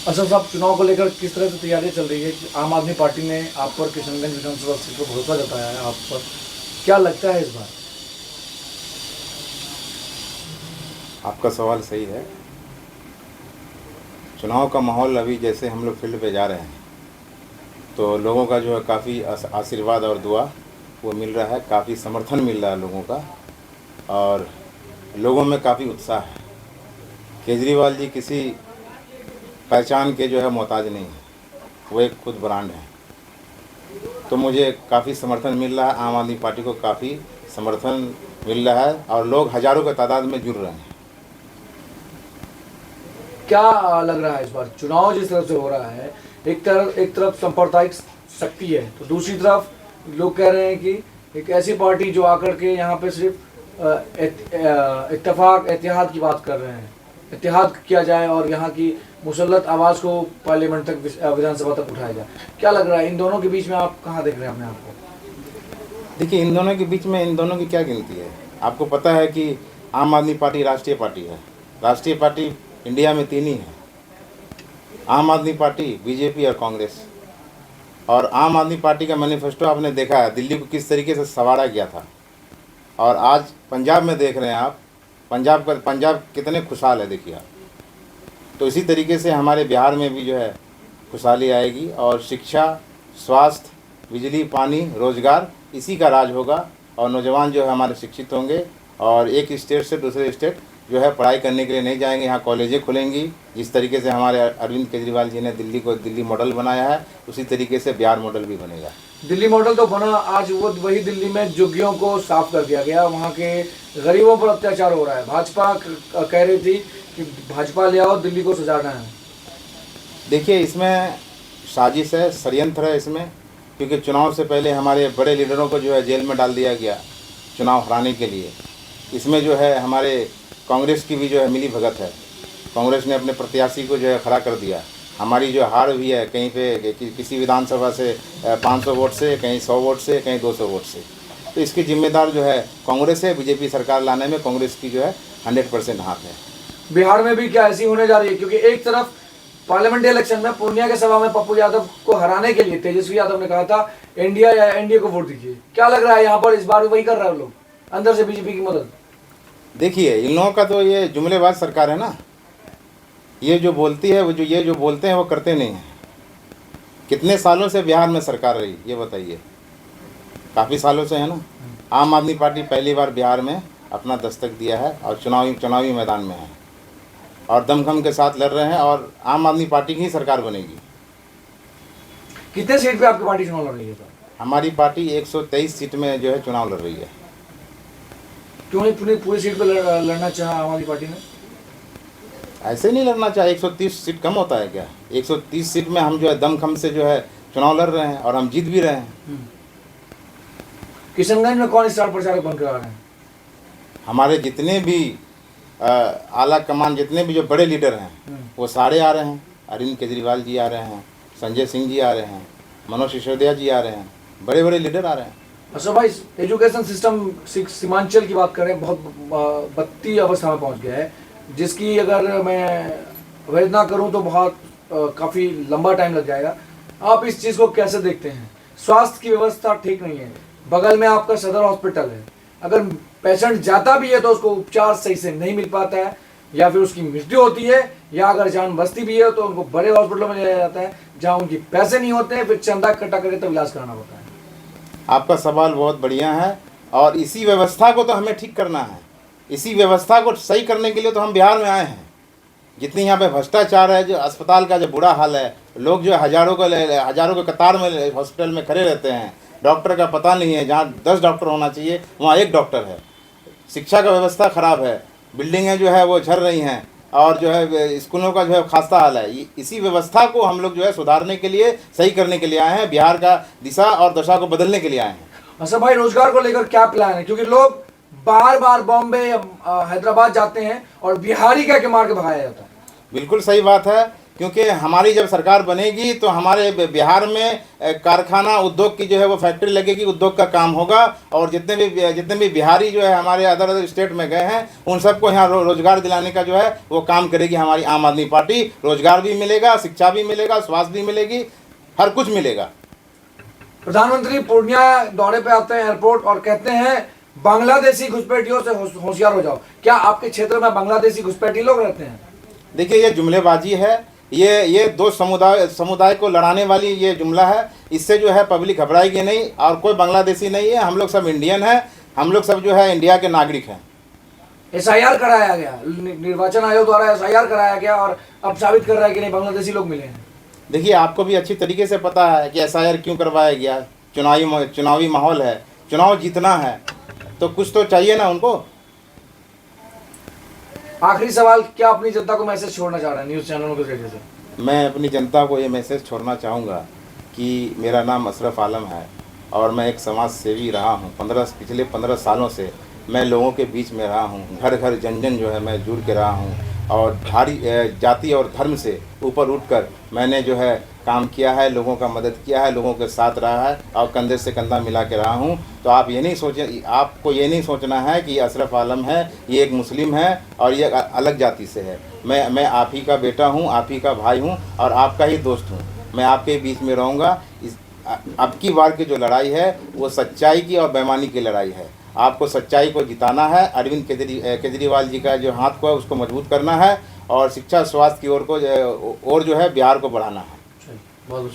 अच्छा साहब, चुनाव को लेकर किस तरह से तैयारियां चल रही है? आम आदमी पार्टी ने आप पर किशनगंज विधानसभा सीट पर भरोसा जताया है आप पर, क्या लगता है इस बार? आपका सवाल सही है। चुनाव का माहौल अभी जैसे हम लोग फील्ड पे जा रहे हैं तो लोगों का जो है काफ़ी आशीर्वाद और दुआ वो मिल रहा है, काफ़ी समर्थन मिल रहा है लोगों का, और लोगों में काफ़ी उत्साह है। केजरीवाल जी किसी पहचान के जो है मोहताज नहीं है, वो एक खुद ब्रांड है। तो मुझे काफ़ी समर्थन मिल रहा है, आम आदमी पार्टी को काफ़ी समर्थन मिल रहा है और लोग हज़ारों के तादाद में जुड़ रहे हैं। क्या लग रहा है इस बार चुनाव जिस तरह से हो रहा है? एक तरफ सांप्रदायिक शक्ति है, तो दूसरी तरफ लोग कह रहे हैं कि एक ऐसी पार्टी जो आकर के यहाँ पे सिर्फ इत्तेफाक इतिहाद की बात कर रहे हैं, इत्तेहाद किया जाए और यहाँ की मुसल्लत आवाज़ को पार्लियामेंट तक, विधानसभा तक उठाया जाए। क्या लग रहा है इन दोनों के बीच में आप कहाँ देख रहे हैं अपने आप को? देखिए, इन दोनों के बीच में इन दोनों की क्या गिनती है? आपको पता है कि आम आदमी पार्टी राष्ट्रीय पार्टी है। राष्ट्रीय पार्टी इंडिया में तीन ही है, आम आदमी पार्टी, बीजेपी और कांग्रेस। और आम आदमी पार्टी का मैनिफेस्टो आपने देखा है, दिल्ली को किस तरीके से संवारा गया था। और आज पंजाब में देख रहे हैं आप, पंजाब कितने खुशहाल है, देखिए आप। तो इसी तरीके से हमारे बिहार में भी जो है खुशहाली आएगी, और शिक्षा, स्वास्थ्य, बिजली, पानी, रोजगार, इसी का राज होगा। और नौजवान जो है हमारे शिक्षित होंगे और एक स्टेट से दूसरे स्टेट जो है पढ़ाई करने के लिए नहीं जाएंगे, यहाँ कॉलेजें खुलेंगी। जिस तरीके से हमारे अरविंद केजरीवाल जी ने दिल्ली को दिल्ली मॉडल बनाया है, उसी तरीके से बिहार मॉडल भी बनेगा। दिल्ली मॉडल तो बना, आज वो वही दिल्ली में झुग्गियों को साफ कर दिया गया, वहाँ के गरीबों पर अत्याचार हो रहा है। भाजपा कह रही थी कि भाजपा ले आओ, दिल्ली को सजाना है। देखिए, इसमें साजिश है, षड्यंत्र है इसमें, क्योंकि चुनाव से पहले हमारे बड़े लीडरों को जो है जेल में डाल दिया गया चुनाव हराने के लिए। इसमें जो है हमारे कांग्रेस की भी जो है मिली भगत है। कांग्रेस ने अपने प्रत्याशी को जो है खड़ा कर दिया। हमारी जो हार हुई है कहीं पे किसी विधानसभा से 500 वोट से, कहीं 100 वोट से, कहीं 200 वोट से, तो इसकी जिम्मेदार जो है कांग्रेस है। बीजेपी सरकार लाने में कांग्रेस की जो है 100% हाथ है। बिहार में भी क्या ऐसी होने जा रही है? क्योंकि एक तरफ पार्लियामेंट्री इलेक्शन में पूर्णिया के सभा में पप्पू यादव को हराने के लिए तेजस्वी यादव ने कहा था इंडिया या एनडीए को वोट दीजिए। क्या लग रहा है यहाँ पर इस बार वही कर रहे हैं लोग, अंदर से बीजेपी की मदद? देखिए, इन लोगों का तो ये जुमलेबाज सरकार है ना। ये जो बोलती है, वो ये जो बोलते हैं वो करते नहीं हैं। कितने सालों से बिहार में सरकार रही, ये बताइए? काफ़ी सालों से है ना। आम आदमी पार्टी पहली बार बिहार में अपना दस्तक दिया है और चुनावी मैदान में है और दमखम के साथ लड़ रहे हैं, और आम आदमी पार्टी की ही सरकार बनेगी। कितने सीट पे आपकी पार्टी चुनाव लड़ रही है सर? हमारी पार्टी 123 सीट में जो है चुनाव लड़ रही है। क्यों नहीं पूरी सीट पे लड़ना चाहा आम आदमी पार्टी ने? ऐसे नहीं लड़ना चाहिए। 130 सीट कम होता है क्या? 130 सीट में हम जो है दमखम से जो है चुनाव लड़ रहे हैं और हम जीत भी रहे हैं। किशनगंज में कौन स्टार प्रचारक बनकर आ रहे हैं? हमारे जितने भी आला कमान, जितने भी जो बड़े लीडर हैं वो सारे आ रहे हैं। अरविंद केजरीवाल जी आ रहे हैं, संजय सिंह जी आ रहे हैं, मनोज सिसोदिया जी आ रहे हैं, बड़े बड़े लीडर आ रहे हैं। अच्छा भाई, एजुकेशन सिस्टम सीमांचल की बात करें, बहुत बत्ती अवस्था में पहुंच गया है, जिसकी अगर मैं वेदना करूं तो बहुत काफ़ी लंबा टाइम लग जाएगा। आप इस चीज़ को कैसे देखते हैं? स्वास्थ्य की व्यवस्था ठीक नहीं है, बगल में आपका सदर हॉस्पिटल है, अगर पेशेंट जाता भी है तो उसको उपचार सही से नहीं मिल पाता है, या फिर उसकी मृत्यु होती है, या अगर जान बचती भी है तो उनको बड़े हॉस्पिटलों में ले जाया जाता है जहाँ उनकी पैसे नहीं होते हैं, फिर चंदा इकट्ठा करके तब इलाज कराना होता है। आपका सवाल बहुत बढ़िया है, और इसी व्यवस्था को तो हमें ठीक करना है। इसी व्यवस्था को सही करने के लिए तो हम बिहार में आए हैं। जितनी यहाँ पे भ्रष्टाचार है, जो अस्पताल का जो बुरा हाल है, लोग जो हज़ारों के कतार में हॉस्पिटल में खड़े रहते हैं, डॉक्टर का पता नहीं है। जहाँ 10 डॉक्टर होना चाहिए वहाँ 1 डॉक्टर है। शिक्षा का व्यवस्था ख़राब है, बिल्डिंगें जो है वो झड़ रही हैं, और जो है स्कूलों का जो है खास्ता हाल है। इसी व्यवस्था को हम लोग जो है सुधारने के लिए, सही करने के लिए आए हैं। बिहार का दिशा और दशा को बदलने के लिए आए हैं। अच्छा भाई, रोजगार को लेकर क्या प्लान है? क्योंकि लोग बार बार बॉम्बे हैदराबाद जाते हैं और बिहारी कह के मार के भगाया जाता है। बिल्कुल सही बात है। क्योंकि हमारी जब सरकार बनेगी तो हमारे बिहार में कारखाना उद्योग की जो है वो फैक्ट्री लगेगी, उद्योग का काम होगा। और जितने भी बिहारी जो है हमारे अदर स्टेट में गए हैं उन सबको यहाँ रोजगार दिलाने का जो है वो काम करेगी हमारी आम आदमी पार्टी। रोजगार भी मिलेगा, शिक्षा भी मिलेगा, स्वास्थ्य भी मिलेगी, हर कुछ मिलेगा। प्रधानमंत्री पूर्णिया दौरे पे आते हैं एयरपोर्ट और कहते हैं बांग्लादेशी घुसपैठियों से होशियार हो जाओ। क्या आपके क्षेत्र में बांग्लादेशी घुसपैठी लोग रहते हैं? देखिए, ये जुमलेबाजी है, ये दो समुदाय को लड़ाने वाली ये जुमला है। इससे जो है पब्लिक घबराएगी नहीं। और कोई बांग्लादेशी नहीं है, हम लोग सब इंडियन हैं, हम लोग सब जो है इंडिया के नागरिक हैं। SIR कराया गया, निर्वाचन आयोग द्वारा SIR कराया गया और अब साबित कर रहा है कि नहीं बांग्लादेशी लोग मिले हैं। देखिए, आपको भी अच्छी तरीके से पता है कि SIR क्यों करवाया गया। चुनावी माहौल है, चुनाव जीतना है तो कुछ तो चाहिए ना उनको। आखिरी सवाल, क्या अपनी जनता को मैसेज छोड़ना चाह रहे हैं न्यूज़ चैनलों के जरिए से? मैं अपनी जनता को ये मैसेज छोड़ना चाहूँगा कि मेरा नाम अशरफ आलम है और मैं एक समाज सेवी रहा हूँ। पिछले 15 सालों से मैं लोगों के बीच में रहा हूँ। घर घर जन जन जो है मैं जुड़ के रहा हूँ और भारी जाति और धर्म से ऊपर उठकर मैंने जो है काम किया है, लोगों का मदद किया है, लोगों के साथ रहा है और कंधे से कंधा मिला के रहा हूँ। तो आपको ये नहीं सोचना है कि ये अशरफ आलम है, ये एक मुस्लिम है और ये अलग जाति से है। मैं आप ही का बेटा हूँ, आप ही का भाई हूँ और आपका ही दोस्त हूँ। मैं आपके बीच में रहूँगा। अब की बार की जो लड़ाई है वो सच्चाई की और बेईमानी की लड़ाई है। आपको सच्चाई को जिताना है। अरविंद केजरीवाल जी का जो हाथ को है उसको मजबूत करना है और शिक्षा स्वास्थ्य की ओर जो है बिहार को बढ़ाना है। बहुत